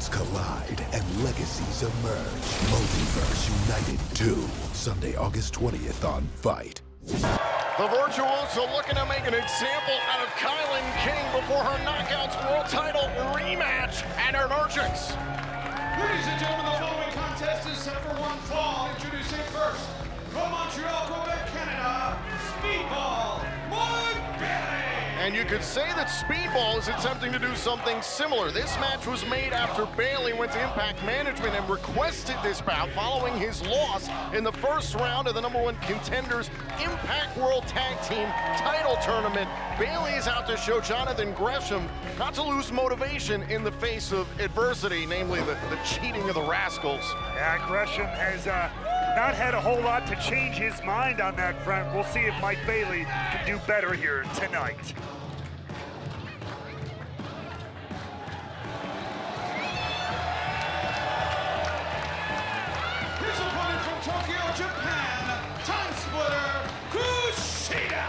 Worlds collide and legacies emerge. Multiverse United 2, Sunday, August 20th on Fight. The Virtuos are looking to make an example out of Kylan King before her Knockouts World Title rematch and emergence. Ladies and gentlemen, the following contest is set for one fall. Introducing first, from Montreal, Quebec, Canada, Speedball, Mike Bailey. And you could say that Speedball is attempting to do something similar. This match was made after Bailey went to Impact Management and requested this bout following his loss in the first round of the #1 Contenders Impact World Tag Team Title Tournament. Bailey is out to show Jonathan Gresham not to lose motivation in the face of adversity, namely the cheating of the Rascals. Yeah, Gresham has not had a whole lot to change his mind on that front. We'll see if Mike Bailey can do better here tonight. His opponent from Tokyo, Japan, Time Splitter, Kushida.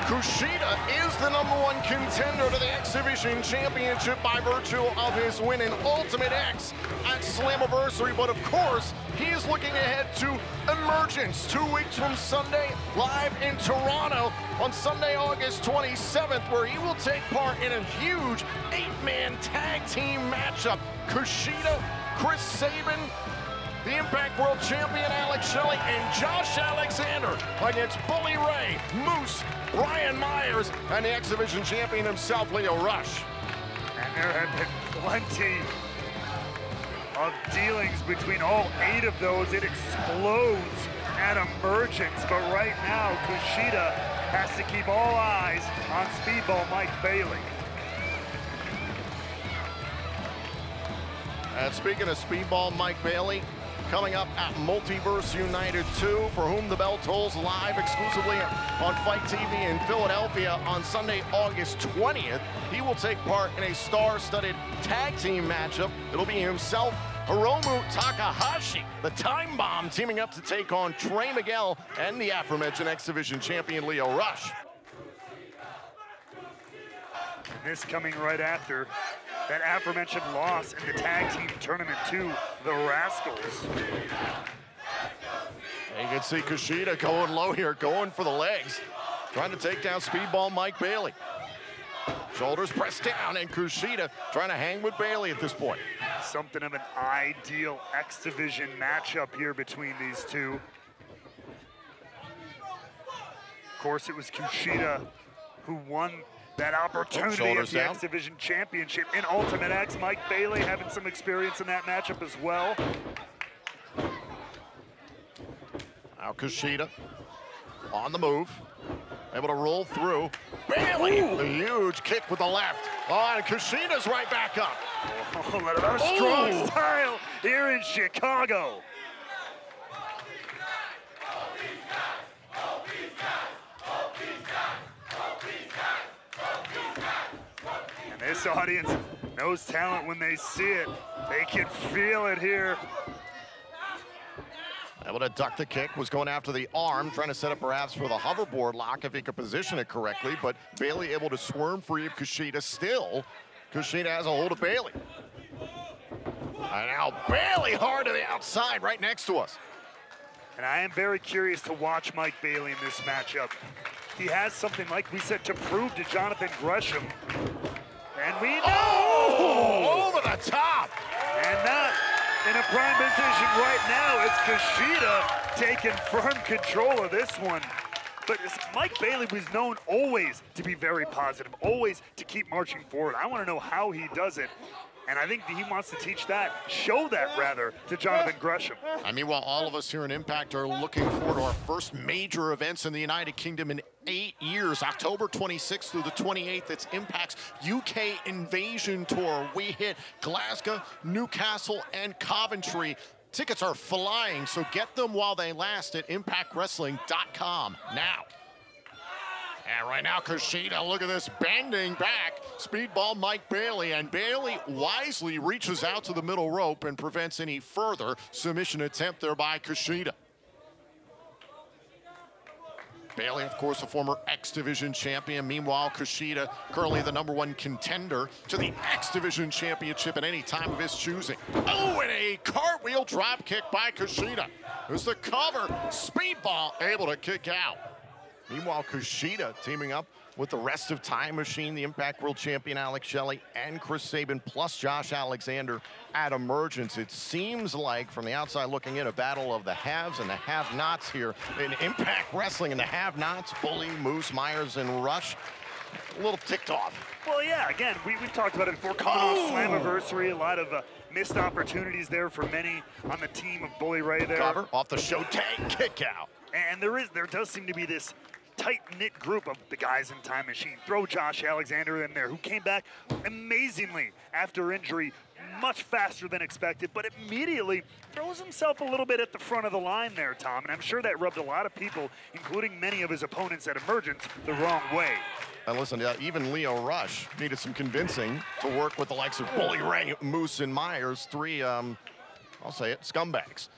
Kushida is the #1 contender to the X-Division Championship by virtue of his win in Ultimate X at Slammiversary, but of course, he is looking ahead to Emergence 2 weeks from Sunday, live in Toronto on Sunday, August 27th, where he will take part in a huge 8-man tag team matchup. Kushida, Chris Sabin, the Impact World Champion Alex Shelley, and Josh Alexander against Bully Ray, Moose, Brian Myers, and the X-Division Champion himself, Leo Rush. And there have been plenty of dealings between all 8 of those. It explodes at Emergence, but right now, Kushida has to keep all eyes on Speedball Mike Bailey. And speaking of Speedball Mike Bailey, coming up at Multiverse United 2, for whom the bell tolls, live exclusively on Fight TV in Philadelphia on Sunday, August 20th. He will take part in a star-studded tag team matchup. It'll be himself, Hiromu Takahashi, the Time Bomb, teaming up to take on Trey Miguel and the aforementioned X-Division champion Leo Rush. This coming right after that aforementioned loss in the tag team tournament to the Rascals. You can see Kushida going low here, going for the legs, trying to take down Speedball Mike Bailey. Shoulders pressed down, and Kushida trying to hang with Bailey at this point. Something of an ideal X-Division matchup here between these two. Of course, it was Kushida who won that opportunity at the X-Division Championship in Ultimate X. Mike Bailey having some experience in that matchup as well. Now Kushida on the move, able to roll through. Bailey, the huge kick with the left. Oh, and Kushida's right back up. Oh, strong style here in Chicago. And this audience knows talent when they see it. They can feel it here. Able to duck the kick, was going after the arm, trying to set up perhaps for the hoverboard lock if he could position it correctly, but Bailey able to squirm free of Kushida. Still, Kushida has a hold of Bailey. And now Bailey hard to the outside, right next to us. And I am very curious to watch Mike Bailey in this matchup. He has something, like we said, to prove to Jonathan Gresham. And we know! Oh, over the top! And not in a prime position right now as Kushida taking firm control of this one. But Mike Bailey was known always to be very positive, always to keep marching forward. I want to know how he does it. And I think that he wants to teach that, show that rather, to Jonathan Gresham. I mean, while all of us here in Impact are looking forward to our first major events in the United Kingdom in 8 years, October 26th through the 28th, it's Impact's UK Invasion Tour. We hit Glasgow, Newcastle, and Coventry. Tickets are flying, so get them while they last at impactwrestling.com now. And right now, Kushida, look at this, bending back. Speedball Mike Bailey, and Bailey wisely reaches out to the middle rope and prevents any further submission attempt there by Kushida. Bailey, of course, a former X-Division champion. Meanwhile, Kushida, currently the #1 contender to the X-Division Championship at any time of his choosing. Oh, and a cartwheel drop kick by Kushida. There's the cover. Speedball able to kick out. Meanwhile, Kushida teaming up with the rest of Time Machine, the Impact World Champion Alex Shelley, and Chris Sabin, plus Josh Alexander at Emergence. It seems like, from the outside looking in, a battle of the haves and the have-nots here in Impact Wrestling. And the have-nots, Bully, Moose, Myers, and Rush, a little ticked off. Well, yeah, again, we've talked about it before. Coming off Slammiversary, a lot of missed opportunities there for many on the team of Bully Ray there. Cover off the show tag, kick out. And there does seem to be this tight-knit group of the guys in Time Machine. Throw Josh Alexander in there, who came back amazingly after injury, much faster than expected, but immediately throws himself a little bit at the front of the line there, Tom, and I'm sure that rubbed a lot of people, including many of his opponents at Emergence, the wrong way. And listen, even Leo Rush needed some convincing to work with the likes of Bully Ray, Moose, and Myers, three, I'll say it, scumbags.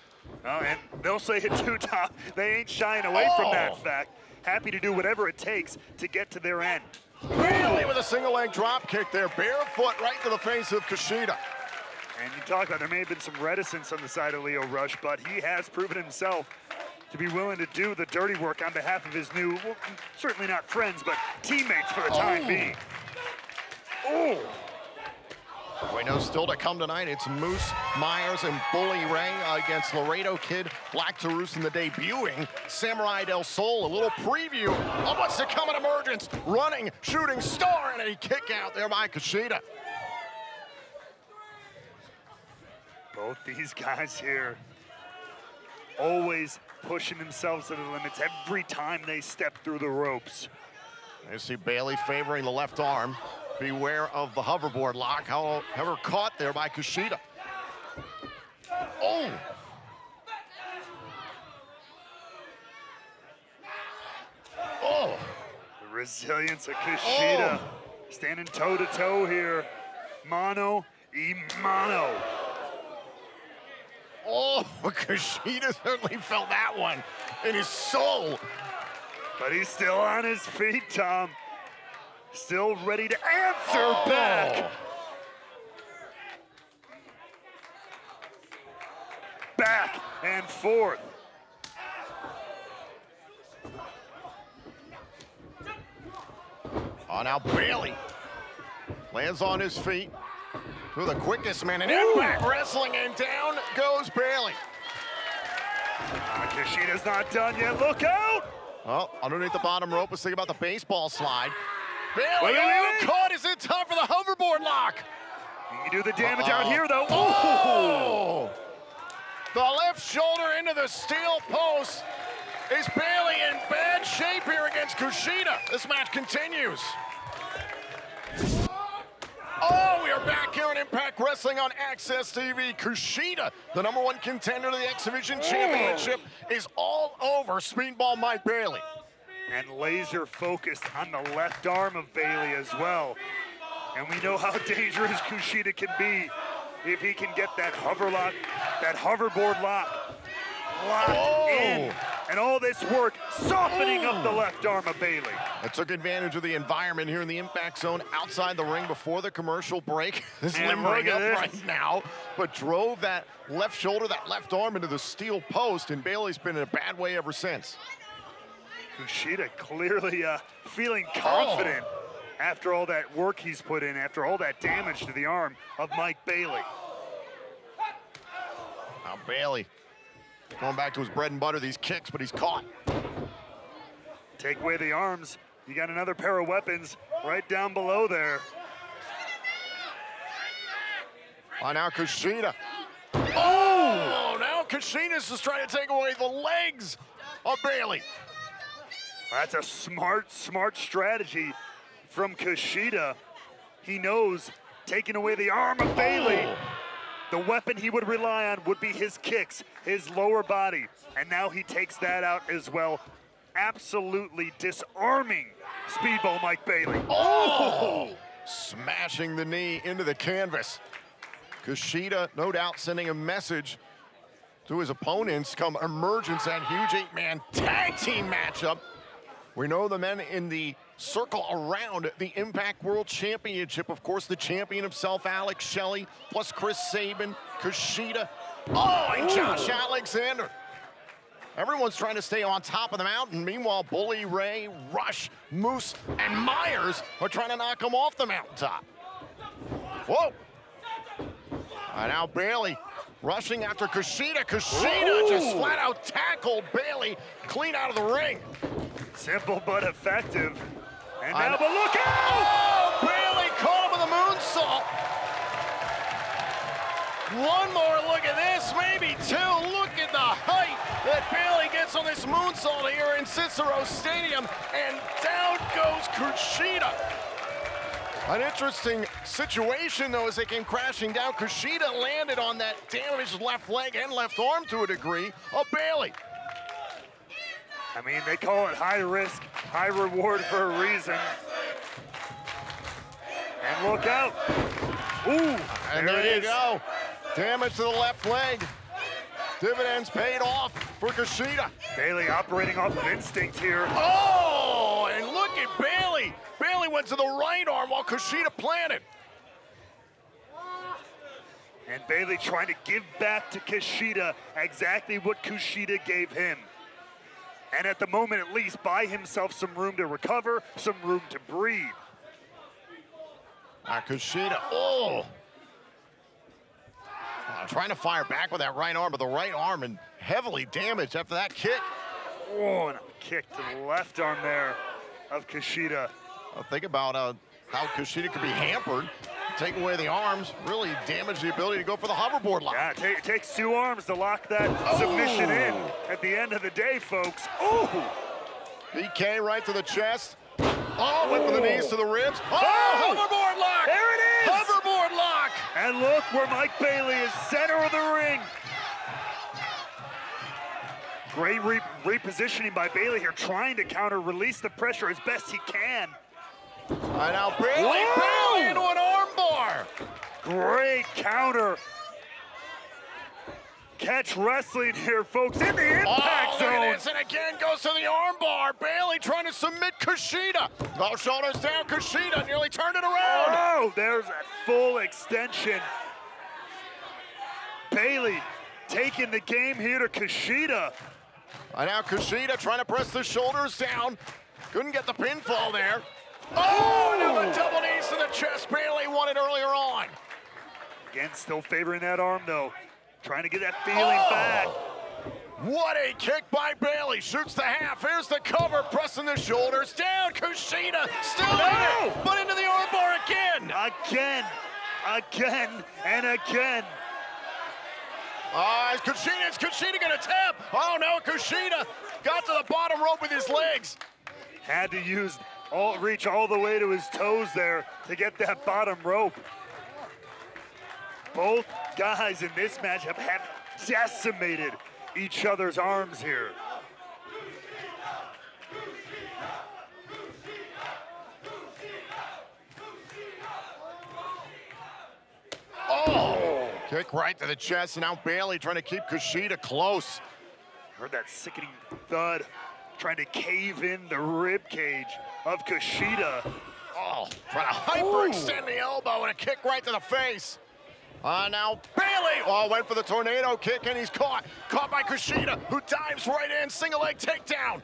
Oh, and they'll say it too, Tom. They ain't shying away from that fact. Happy to do whatever it takes to get to their end. Bailey with a single leg drop kick there, barefoot right to the face of Kushida. And you talk about there may have been some reticence on the side of Leo Rush, but he has proven himself to be willing to do the dirty work on behalf of his new, well, certainly not friends, but teammates for the time being. Oh! We know still to come tonight, it's Moose, Myers, and Bully Ray against Laredo Kid, Black Taurus, and the debuting Samurai Del Sol. A little preview of what's to come at Emergence. Running, shooting star, and a kick out there by Kushida. Both these guys here always pushing themselves to the limits every time they step through the ropes. You see Bailey favoring the left arm. Beware of the hoverboard lock, however caught there by Kushida. Oh! Oh! The resilience of Kushida standing toe-to-toe here. Mano y mano. Oh, Kushida certainly felt that one in his soul. But he's still on his feet, Tom. Still ready to answer back. Back and forth. Oh, now Bailey lands on his feet. To the quickest man in Impact Wrestling, and down goes Bailey. Kushida's not done yet. Look out! Oh, underneath the bottom rope, let's think about the baseball slide. Bailey, Wait. caught. Is it time for the hoverboard lock? You do the damage out here, though. Oh! The left shoulder into the steel post. Is Bailey in bad shape here against Kushida? This match continues. Oh, we are back here in Impact Wrestling on Access TV. Kushida, the #1 contender to the X-Division Championship, is all over Speedball Mike Bailey. And laser focused on the left arm of Bailey as well. And we know how dangerous Kushida can be if he can get that hoverboard lock locked in. And all this work softening up the left arm of Bailey. It took advantage of the environment here in the Impact Zone outside the ring before the commercial break. This limbering up right now, but drove that left shoulder, that left arm into the steel post, and Bailey's been in a bad way ever since. Kushida clearly feeling confident after all that work he's put in, after all that damage to the arm of Mike Bailey. Now Bailey going back to his bread and butter, these kicks, but he's caught. Take away the arms, you got another pair of weapons right down below there. Oh, now Kushida. Oh, now Kushida's just trying to take away the legs of Bailey. That's a smart strategy from Kushida. He knows taking away the arm of Bailey, the weapon he would rely on would be his kicks, his lower body. And now he takes that out as well, absolutely disarming Speedball Mike Bailey. Oh! Smashing the knee into the canvas. Kushida, no doubt, sending a message to his opponents come Emergence, that huge 8-man tag team matchup. We know the men in the circle around the Impact World Championship. Of course, the champion himself, Alex Shelley, plus Chris Sabin, Kushida. Oh, and Josh Alexander. Everyone's trying to stay on top of the mountain. Meanwhile, Bully Ray, Rush, Moose, and Myers are trying to knock him off the mountaintop. Whoa. And now Bailey rushing after Kushida. Kushida just flat out tackled Bailey clean out of the ring. Simple but effective. And now, but look out! Oh, Bailey caught him with a moonsault. One more look at this, maybe two. Look at the height that Bailey gets on this moonsault here in Cicero Stadium, and down goes Kushida. An interesting situation, though, as they came crashing down. Kushida landed on that damaged left leg and left arm to a degree of Bailey. I mean, they call it high risk, high reward for a reason. And look out. Ooh, and there you go. Damage to the left leg. Dividends paid off for Kushida. Bailey operating off of instinct here. Oh, and look at Bailey. Bailey went to the right arm while Kushida planted. And Bailey trying to give back to Kushida exactly what Kushida gave him. And at the moment, at least, buy himself some room to recover, some room to breathe. Kushida, trying to fire back with that right arm, but the right arm and heavily damaged after that kick. Oh, and a kick to the left arm there of Kushida. Well, think about how Kushida could be hampered. Take away the arms, really damage the ability to go for the hoverboard lock. Yeah, it takes two arms to lock that submission in at the end of the day, folks. Oh! BK right to the chest. Oh, went for the knees to the ribs. Oh, hoverboard lock! There it is! Hoverboard lock! And look where Mike Bailey is, center of the ring. Great repositioning by Bailey here, trying to release the pressure as best he can. And now Bailey into an armbar. Great counter. Catch wrestling here, folks, in the impact zone. And again goes to the armbar. Bailey trying to submit Kushida. Oh, shoulders down, Kushida nearly turned it around. Oh, there's that full extension. Bailey taking the game here to Kushida. And now Kushida trying to press the shoulders down. Couldn't get the pinfall there. Oh, now the double knees to the chest. Bailey won it earlier on. Again, still favoring that arm, though. Trying to get that feeling back. What a kick by Bailey. Shoots the half. Here's the cover, pressing the shoulders down. Kushida still in it, but into the armbar again. Again, and again. Is Kushida gonna tap? Oh no, Kushida got to the bottom rope with his legs. Had to reach all the way to his toes there to get that bottom rope. Both guys in this match have decimated each other's arms here. Oh, kick right to the chest, and now Bailey trying to keep Kushida close. Heard that sickening thud, trying to cave in the rib cage of Kushida. Oh, trying to hyperextend the elbow and a kick right to the face. Now Bailey, went for the tornado kick, and he's caught by Kushida, who dives right in, single leg takedown.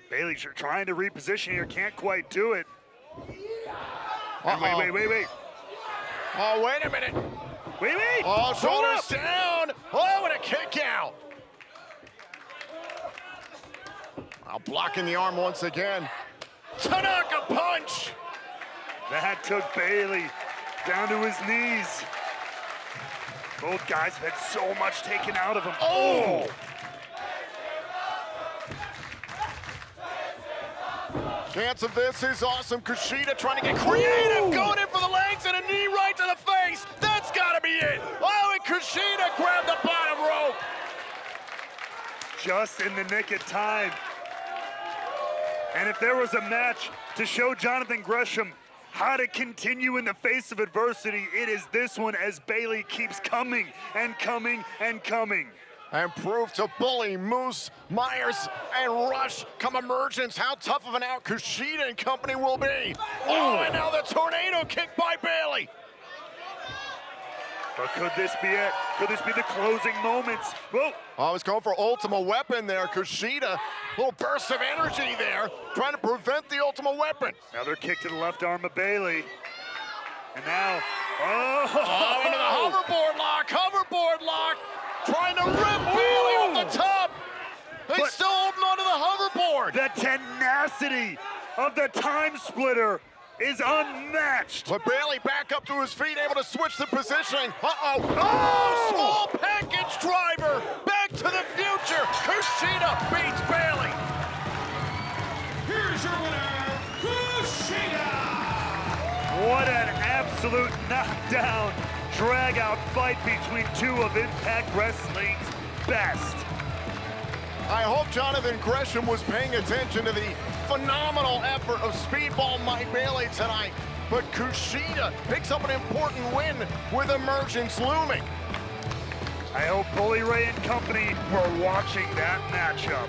Bailey trying to reposition here, can't quite do it. And wait. Oh, wait a minute. Wait. Oh, shoulders down. Oh, and a kick out. Blocking the arm once again. Tanaka punch. That took Bailey down to his knees. Both guys have had so much taken out of them. Oh! Chance of this is awesome. Kushida trying to get creative, going in for the legs and a knee right to the face. That's got to be it. Oh, and Kushida grabbed the bottom rope. Just in the nick of time. And if there was a match to show Jonathan Gresham how to continue in the face of adversity, it is this one, as Bailey keeps coming and coming and coming. and prove to Bully, Moose, Myers, and Rush come emergence how tough of an out Kushida and company will be. Oh, and now the tornado kick by Bayley. But could this be it? Could this be the closing moments? Whoa. I was going for Ultimate Weapon there. Kushida, little burst of energy there, trying to prevent the Ultimate Weapon. Another kick to the left arm of Bayley. And now, into the hoverboard lock, trying to rip Bayley off the top. He's still holding onto the hoverboard. The tenacity of the time splitter is unmatched. But Bayley back up to his feet, able to switch the positioning. Oh, small package driver, back to the future. Kushida beats Bayley. Here's your winner, Kushida! What an absolute knockdown, drag-out fight between two of Impact Wrestling's best. I hope Jonathan Gresham was paying attention to the phenomenal effort of Speedball Mike Bayley tonight. But Kushida picks up an important win with emergence looming. I hope Bully Ray and company were watching that matchup.